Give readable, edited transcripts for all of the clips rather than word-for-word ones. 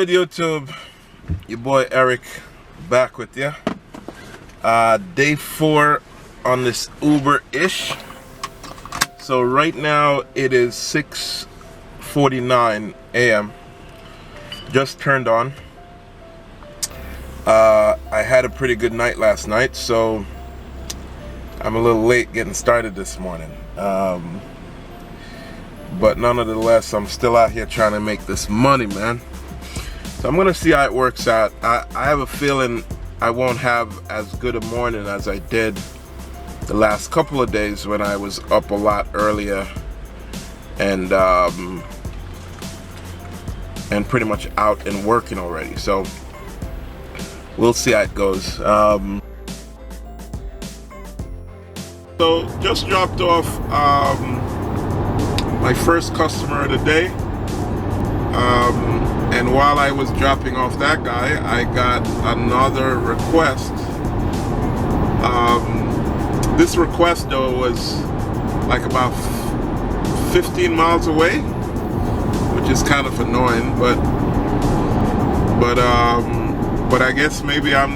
good, YouTube? Your boy Eric back with you. Day 4 on this Uber-ish. So right now it is 6:49 a.m. Just turned on. I had a pretty good night last night, so I'm a little late getting started this morning. But nonetheless, I'm still out here trying to make this money, man. So I'm gonna see how it works out. I have a feeling I won't have as good a morning as I did the last couple of days when I was up a lot earlier and pretty much out and working already. So we'll see how it goes. So just dropped off my first customer of the day. And while I was dropping off that guy, I got another request. This request though was like about 15 miles away, which is kind of annoying, but I guess maybe I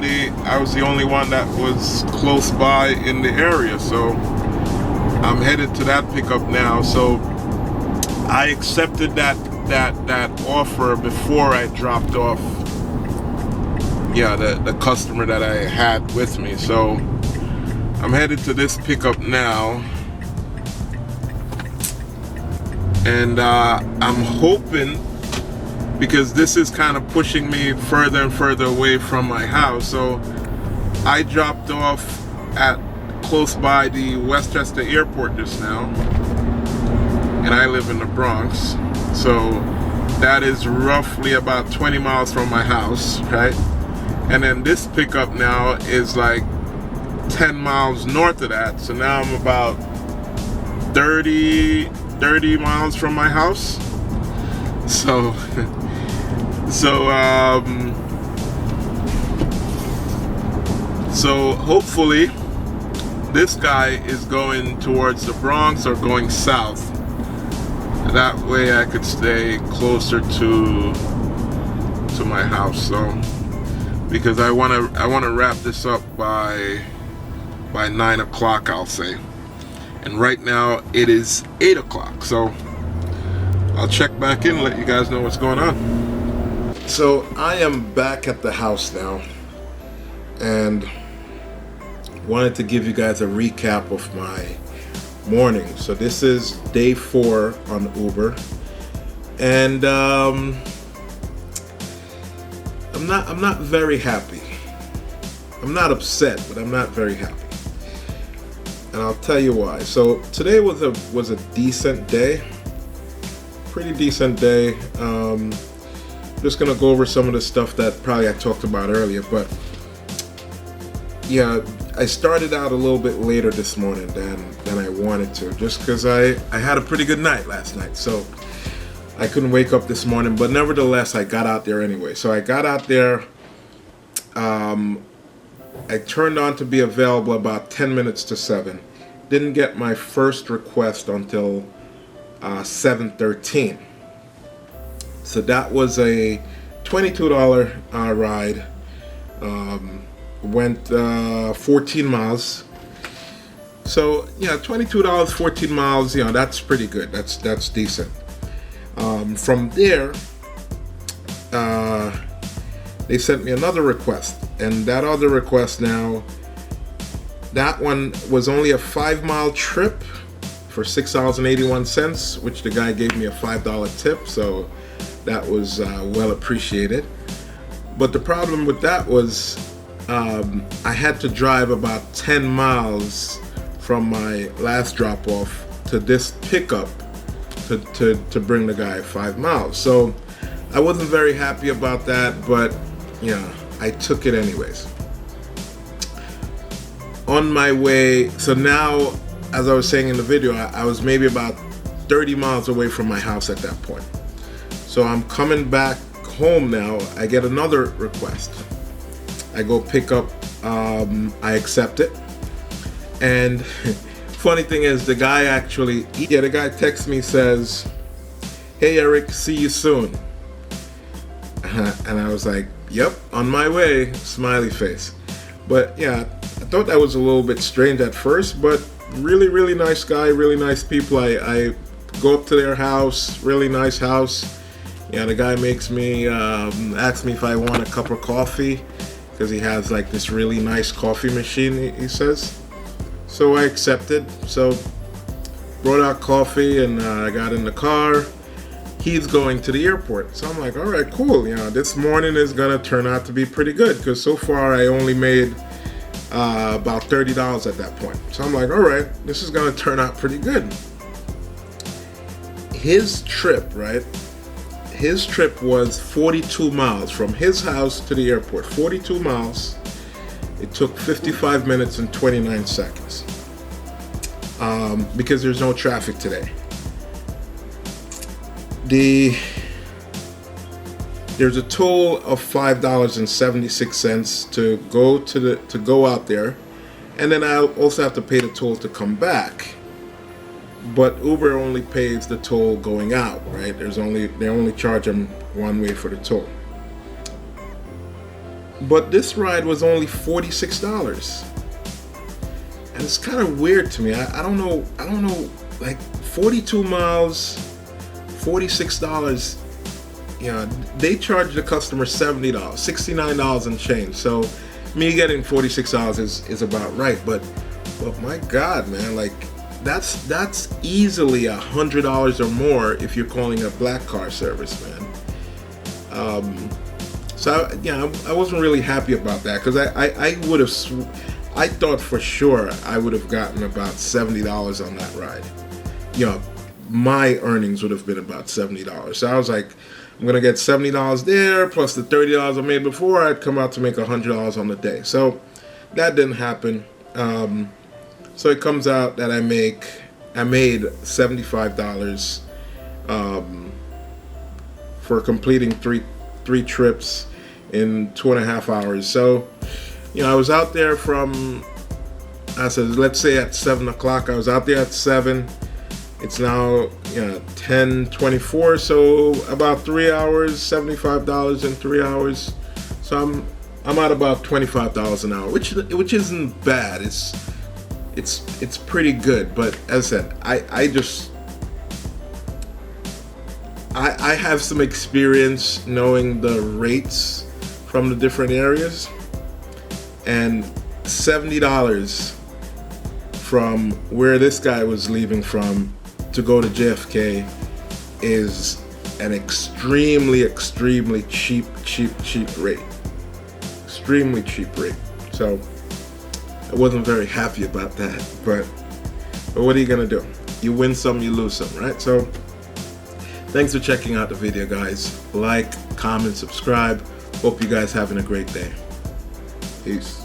was the only one that was close by in the area, so I'm headed to that pickup now. So I accepted that offer before I dropped off the customer that I had with me. So I'm headed to this pickup now, and I'm hoping, because this is kind of pushing me further and further away from my house. So I dropped off at close by the Westchester Airport just now, and I live in the Bronx, so that is roughly about 20 miles from my house, right? And then this pickup now is like 10 miles north of that, so now I'm about 30 miles from my house. So so hopefully this guy is going towards the Bronx or going south. That way I could stay closer to my house. So because I want to wrap this up by 9 o'clock, I'll say. And right now it is 8 o'clock. So I'll check back in and let you guys know what's going on. So I am back at the house now, and wanted to give you guys a recap of my morning. So this is day 4 on Uber, and I'm not very happy. I'm not upset, but I'm not very happy, and I'll tell you why. So today was a decent day, pretty decent day. Just gonna go over some of the stuff that probably I talked about earlier, but yeah, I started out a little bit later this morning than I wanted to, just because I had a pretty good night last night, so I couldn't wake up this morning. But nevertheless, I got out there anyway. So I got out there. I turned on to be available about 10 minutes to 7. Didn't get my first request until 7:13. So that was a $22 ride. Went 14 miles. So yeah, $22, 14 miles. That's pretty good. That's decent. From there, they sent me another request, and that other request now, that one was only a 5-mile trip for $6.81, which the guy gave me a $5 tip. So that was well appreciated. But the problem with that was I had to drive about 10 miles from my last drop off to this pickup to bring the guy 5 miles. So I wasn't very happy about that, but I took it anyways. On my way, so now, as I was saying in the video, I was maybe about 30 miles away from my house at that point. So I'm coming back home now. I get another request. I go pick up, I accept it. And funny thing is, the guy texts me, says, "Hey Eric, see you soon." And I was like, yep, on my way, smiley face. But yeah, I thought that was a little bit strange at first, but really, really nice guy, really nice people. I go up to their house, really nice house. Yeah, the guy makes me, asks me if I want a cup of coffee, because he has like this really nice coffee machine, he says. So I accepted. So brought out coffee, and I got in the car. He's going to the airport. So I'm like, all right, cool. You know, this morning is gonna turn out to be pretty good, because so far I only made about $30 at that point. So I'm like, all right, this is gonna turn out pretty good. His trip, right? His trip was 42 miles from his house to the airport. 42 miles. It took 55 minutes and 29 seconds. Because there's no traffic today. There's a toll of $5.76 to go out there, and then I also have to pay the toll to come back. But Uber only pays the toll going out, right? They only charge them one way for the toll. But this ride was only $46, and it's kind of weird to me. I don't know. Like 42 miles, $46. You know, they charge the customer $70, $69 and change. So me getting $46 is about right. But my God, man, like that's easily $100 or more if you're calling a black car service, man. So I wasn't really happy about that, because I would have, I thought for sure I would have gotten about $70 on that ride. You know, my earnings would have been about $70. So I was like, I'm gonna get $70 there plus the $30 I made before. I'd come out to make $100 on the day. So that didn't happen. So it comes out that I made $75 for completing three trips in 2.5 hours. So, you know, I was out there I said, let's say at 7 o'clock. I was out there at 7. It's now 10:24, so about 3 hours, $75 in 3 hours. So I'm at about $25 an hour, which isn't bad. It's pretty good. But as I said, I have some experience knowing the rates from the different areas, and $70 from where this guy was leaving from to go to JFK is an extremely cheap rate. Extremely cheap rate. So I wasn't very happy about that, but what are you gonna do? You win some, you lose some, right? So thanks for checking out the video, guys. Like, comment, subscribe. Hope you guys having a great day. Peace.